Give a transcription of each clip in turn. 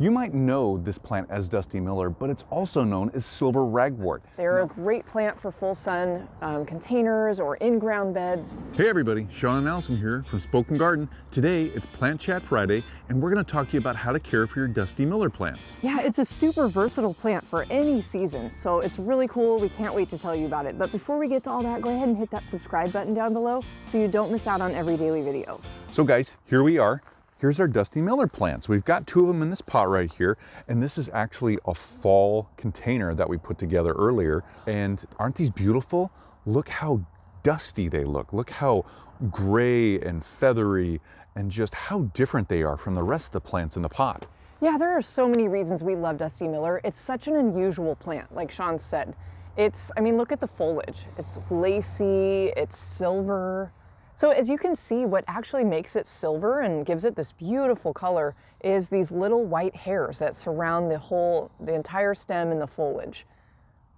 You might know this plant as Dusty Miller, but it's also known as silver ragwort. They're a great plant for full sun containers or in-ground beds. Hey everybody, Sean and Allison here from Spoken Garden. Today it's Plant Chat Friday, and we're going to talk to you about how to care for your Dusty Miller plants. Yeah, it's a super versatile plant for any season, so it's really cool. We can't wait to tell you about it. But before we get to all that, go ahead and hit that subscribe button down below so you don't miss out on every daily video. So guys, here we are. Here's our Dusty Miller plants. We've got two of them in this pot right here, and this is actually a fall container that we put together earlier. And aren't these beautiful? Look how dusty they look. Look how gray and feathery and just how different they are from the rest of the plants in the pot. Yeah, there are so many reasons we love Dusty Miller. It's such an unusual plant, like Sean said. I mean, look at the foliage. It's lacy, it's silver. So as you can see, what actually makes it silver and gives it this beautiful color is these little white hairs that surround the entire stem and the foliage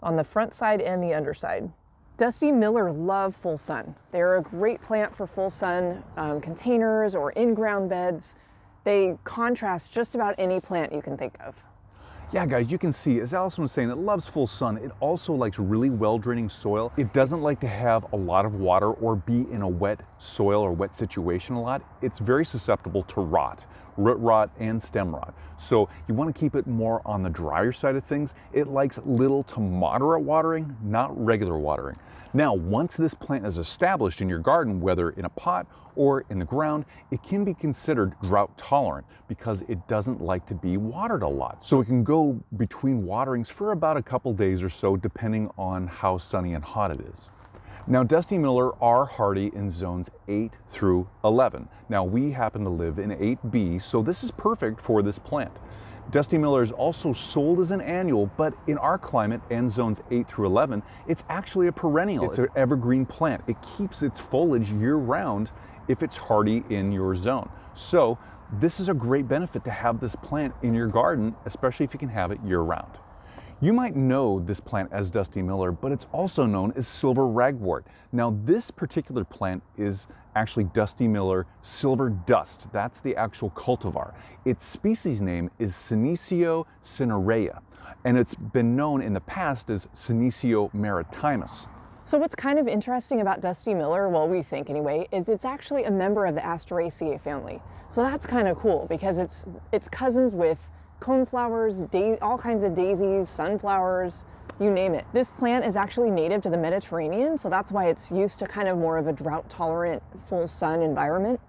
on the front side and the underside. Dusty Miller love full sun. They're a great plant for full sun containers or in-ground beds. They contrast just about any plant you can think of. Yeah, guys, you can see, as Allison was saying, it loves full sun. It also likes really well-draining soil. It doesn't like to have a lot of water or be in a wet soil or wet situation a lot. It's very susceptible to rot, root rot and stem rot. So you want to keep it more on the drier side of things. It likes little to moderate watering, not regular watering. Now, once this plant is established in your garden, whether in a pot or in the ground, it can be considered drought tolerant because it doesn't like to be watered a lot. So it can go between waterings for about a couple days or so, depending on how sunny and hot it is. Now, Dusty Miller are hardy in zones 8 through 11. Now, we happen to live in 8B, so this is perfect for this plant. Dusty Miller is also sold as an annual, but in our climate and zones 8 through 11, it's actually a perennial. It's an evergreen plant. It keeps its foliage year-round if it's hardy in your zone. So this is a great benefit to have this plant in your garden, especially if you can have it year-round. You might know this plant as Dusty Miller, but it's also known as silver ragwort. Now, this particular plant is actually Dusty Miller silver dust. That's the actual cultivar. Its species name is Senecio cinerea, and it's been known in the past as Senecio maritimus. So what's kind of interesting about Dusty Miller, well, we think anyway, is it's actually a member of the Asteraceae family. So that's kind of cool because it's cousins with coneflowers, all kinds of daisies, sunflowers, you name it. This plant is actually native to the Mediterranean, so that's why it's used to kind of more of a drought-tolerant, full sun environment.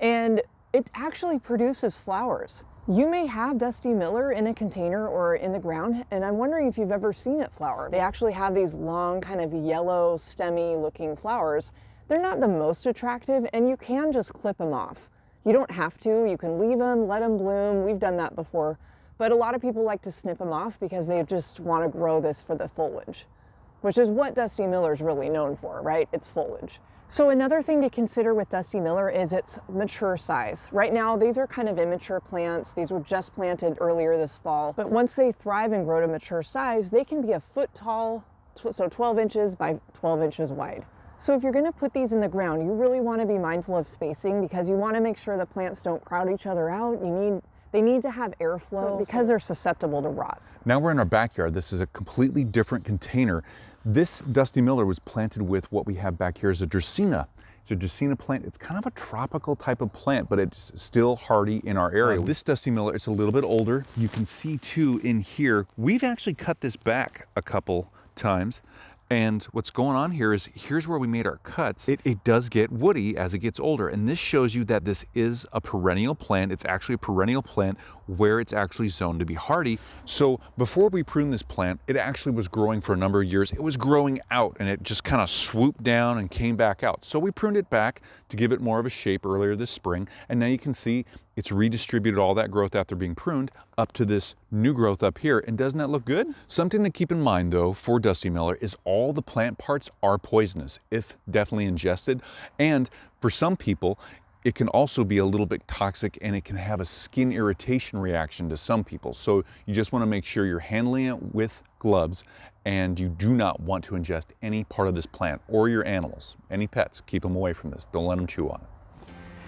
And it actually produces flowers. You may have Dusty Miller in a container or in the ground, and I'm wondering if you've ever seen it flower. They actually have these long, kind of yellow, stemmy-looking flowers. They're not the most attractive, and you can just clip them off. You don't have to. You can leave them, let them bloom. We've done that before. But a lot of people like to snip them off because they just want to grow this for the foliage, which is what Dusty Miller is really known for, right? It's foliage. So another thing to consider with Dusty Miller is its mature size. Right now, these are kind of immature plants. These were just planted earlier this fall. But once they thrive and grow to mature size, they can be a foot tall, so 12 inches by 12 inches wide. So if you're going to put these in the ground, you really want to be mindful of spacing because you want to make sure the plants don't crowd each other out. They need to have airflow because they're susceptible to rot. Now we're in our backyard. This is a completely different container. This Dusty Miller was planted with what we have back here is a Dracaena. It's a Dracaena plant. It's kind of a tropical type of plant, but it's still hardy in our area. This Dusty Miller, it's a little bit older. You can see too in here, we've actually cut this back a couple times. And what's going on here is, here's where we made our cuts. It does get woody as it gets older. And this shows you that this is a perennial plant. It's actually a perennial plant where it's actually zoned to be hardy. So before we pruned this plant, it actually was growing for a number of years. It was growing out and it just kind of swooped down and came back out. So we pruned it back to give it more of a shape earlier this spring. And now you can see it's redistributed all that growth after being pruned up to this new growth up here. And doesn't that look good? Something to keep in mind though for Dusty Miller is all the plant parts are poisonous if definitely ingested. And for some people, it can also be a little bit toxic and it can have a skin irritation reaction to some people. So you just want to make sure you're handling it with gloves and you do not want to ingest any part of this plant or your animals, any pets. Keep them away from this. Don't let them chew on it.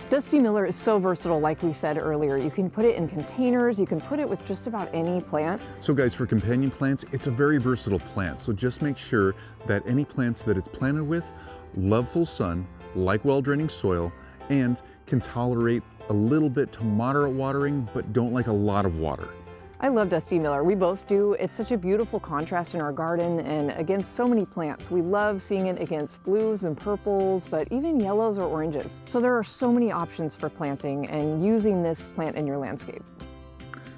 Dusty Miller is so versatile, like we said earlier. You can put it in containers, you can put it with just about any plant. So guys, for companion plants, it's a very versatile plant. So just make sure that any plants that it's planted with love full sun, like well-draining soil, and can tolerate a little bit to moderate watering, but don't like a lot of water. I love Dusty Miller. We both do. It's such a beautiful contrast in our garden and against so many plants. We love seeing it against blues and purples, but even yellows or oranges. So there are so many options for planting and using this plant in your landscape.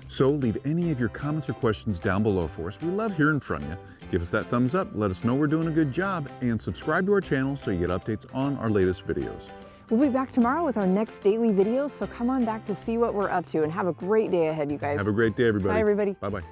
So leave any of your comments or questions down below for us. We love hearing from you. Give us that thumbs up, let us know we're doing a good job, and subscribe to our channel so you get updates on our latest videos. We'll be back tomorrow with our next daily video, so come on back to see what we're up to and have a great day ahead, you guys. Have a great day, everybody. Bye, everybody. Bye-bye.